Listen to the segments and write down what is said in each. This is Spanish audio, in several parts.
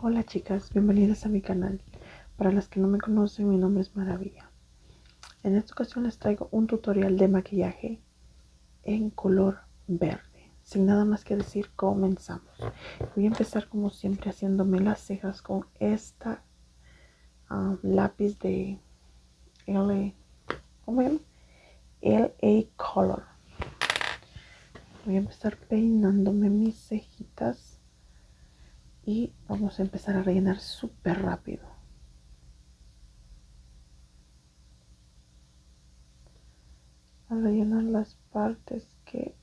Hola chicas, bienvenidas a mi canal. Para las que no me conocen, mi nombre es Maravilla. En esta ocasión les traigo un tutorial de maquillaje en color verde. Sin nada más que decir, comenzamos. Voy a empezar como siempre haciéndome las cejas con esta lápiz de ¿cómo se llama? LA Color. Voy a empezar peinándome mis cejitas y vamos a empezar a rellenar súper rápido. A rellenar las partes que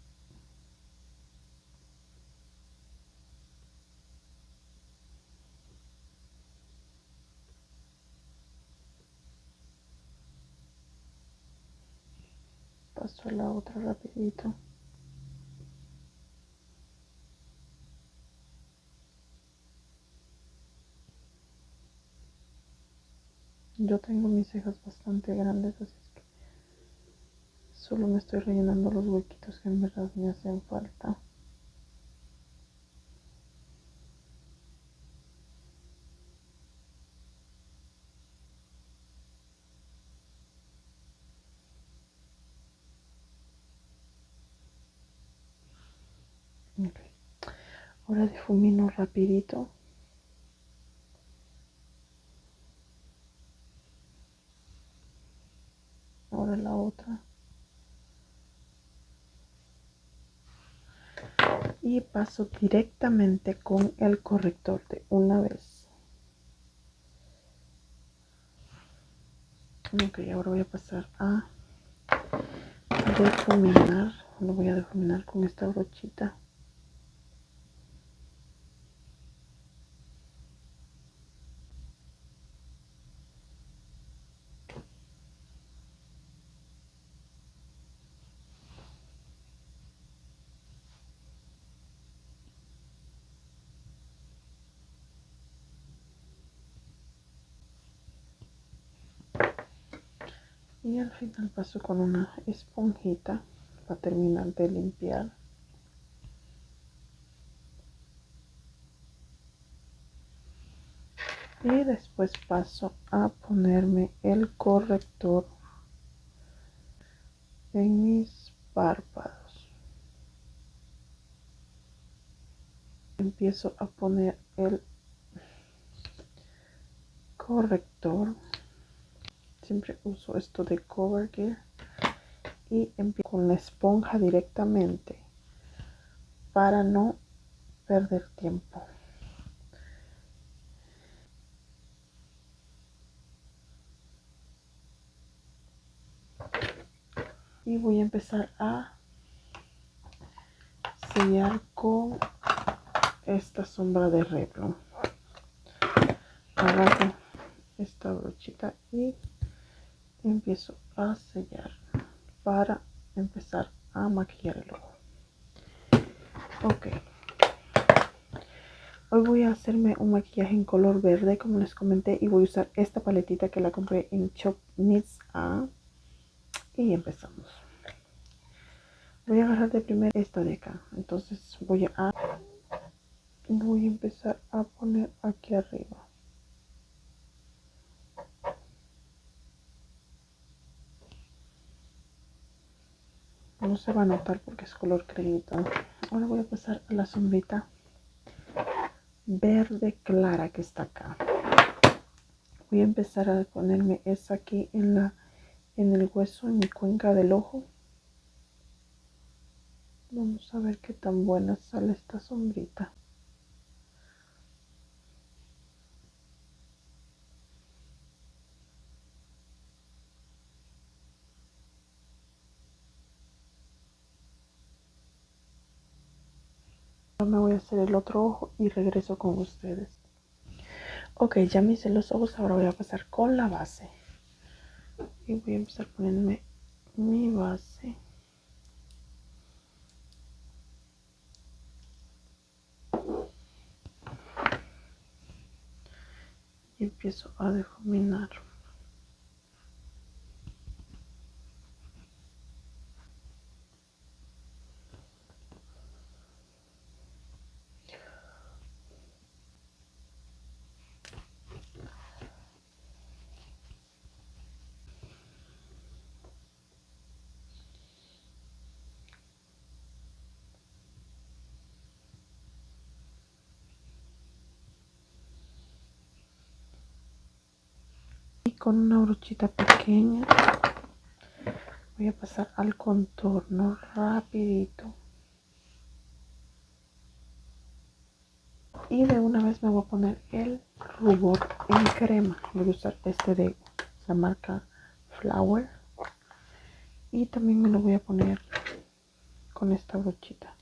paso a la otra rapidito. Yo tengo mis cejas bastante grandes, así es que solo me estoy rellenando los huequitos que en verdad me hacen falta. Okay. Ahora difumino rapidito. Ahora la otra. Y paso directamente con el corrector de una vez. Ok, ahora voy a pasar a difuminar. Lo voy a difuminar con esta brochita. Y al final paso con una esponjita para terminar de limpiar. Y después paso a ponerme el corrector en mis párpados. Empiezo a poner el corrector. Siempre uso esto de CoverGirl y empiezo con la esponja directamente para no perder tiempo. Y voy a empezar a sellar con esta sombra de Revlon. Agarro esta brochita y empiezo a sellar para empezar a maquillar el ojo. Ok, hoy voy a hacerme un maquillaje en color verde, como les comenté, y voy a usar esta paletita que la compré en Shop Miss A. Y empezamos. Voy a agarrar de primero esta de acá. Entonces voy a empezar a poner aquí arriba. No se va a notar porque es color cremita. Ahora voy a pasar a la sombrita verde clara que está acá. Voy a empezar a ponerme esa aquí en el hueso, en mi cuenca del ojo. Vamos a ver qué tan buena sale esta sombrita. Ahora me voy a hacer el otro ojo y regreso con ustedes. Ok, ya me hice los ojos, ahora voy a pasar con la base. Y voy a empezar a ponerme mi base. Y empiezo a difuminar. con una brochita pequeña voy a pasar al contorno rapidito. Y de una vez me voy a poner el rubor en crema. Voy a usar este de la marca Flower. Y también me lo voy a poner con esta brochita.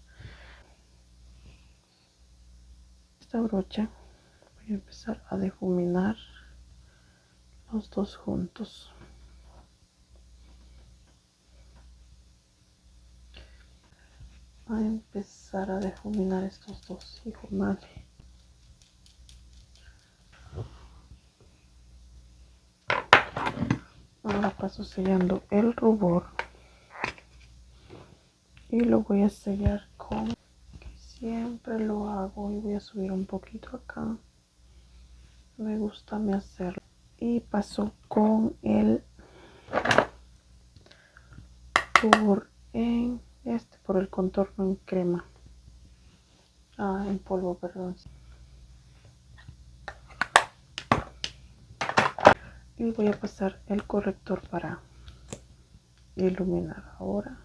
Esta brocha voy a empezar a difuminar los dos juntos. Voy a empezar a difuminar estos dos, hijo madre. Ahora paso sellando el rubor y lo voy a sellar con, que siempre lo hago, y voy a subir un poquito acá. Me gusta me hacerlo. Y paso con el rubor en por el contorno en crema. En polvo, perdón. Y voy a pasar el corrector para iluminar ahora.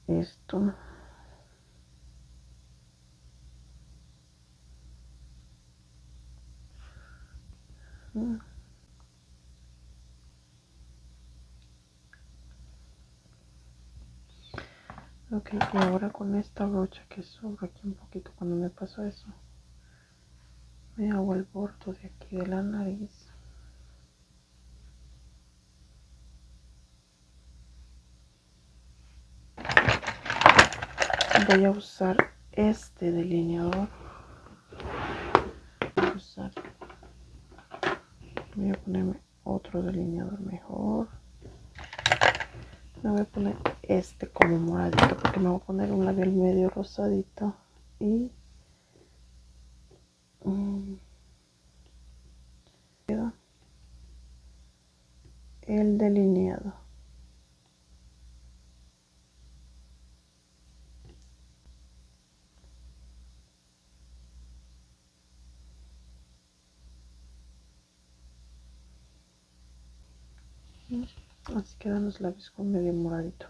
Esto. Ok, y ahora con esta brocha que sobra aquí un poquito, cuando me paso eso, me hago el borde de aquí de la nariz. Voy a usar este delineador. Voy a ponerme otro delineador mejor. Me voy a poner este como moradito porque me voy a poner un labial medio rosadito. Y queda el delineado. Así quedan los labios con medio moradito.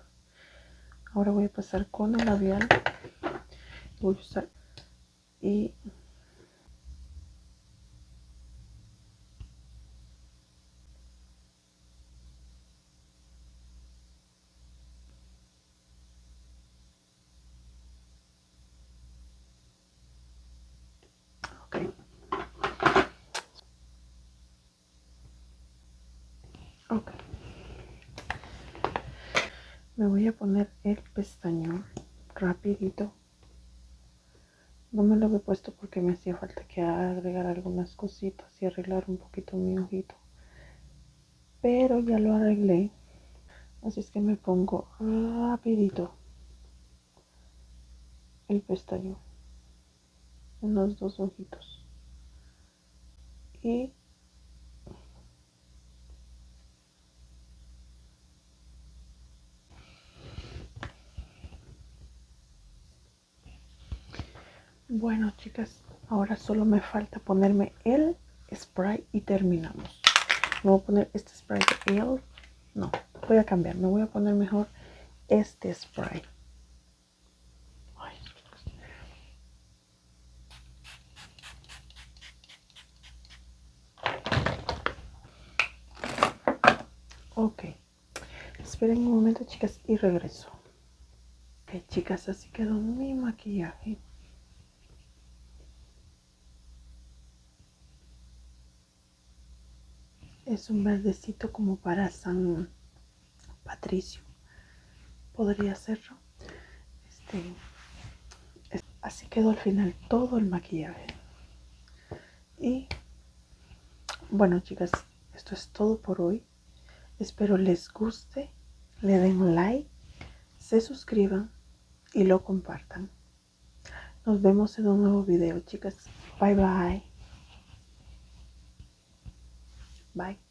Ahora voy a pasar con el labial. Voy a usar y ok. Me voy a poner el pestañón rapidito. No me lo había puesto porque me hacía falta que agregar algunas cositas y arreglar un poquito mi ojito. Pero ya lo arreglé. Así es que me pongo rapidito el pestañón en los dos ojitos. Y bueno, chicas, ahora solo me falta ponerme el spray y terminamos. Me voy a poner este spray de ELF. No, voy a cambiar. Me voy a poner mejor este spray. Ay. Ok. Esperen un momento, chicas, y regreso. Ok, chicas, así quedó mi maquillaje. Es un verdecito como para San Patricio. Podría serlo. Así quedó al final todo el maquillaje. Y bueno, chicas, esto es todo por hoy. Espero les guste, le den un like, se suscriban y lo compartan. Nos vemos en un nuevo video, chicas. Bye bye. Bye.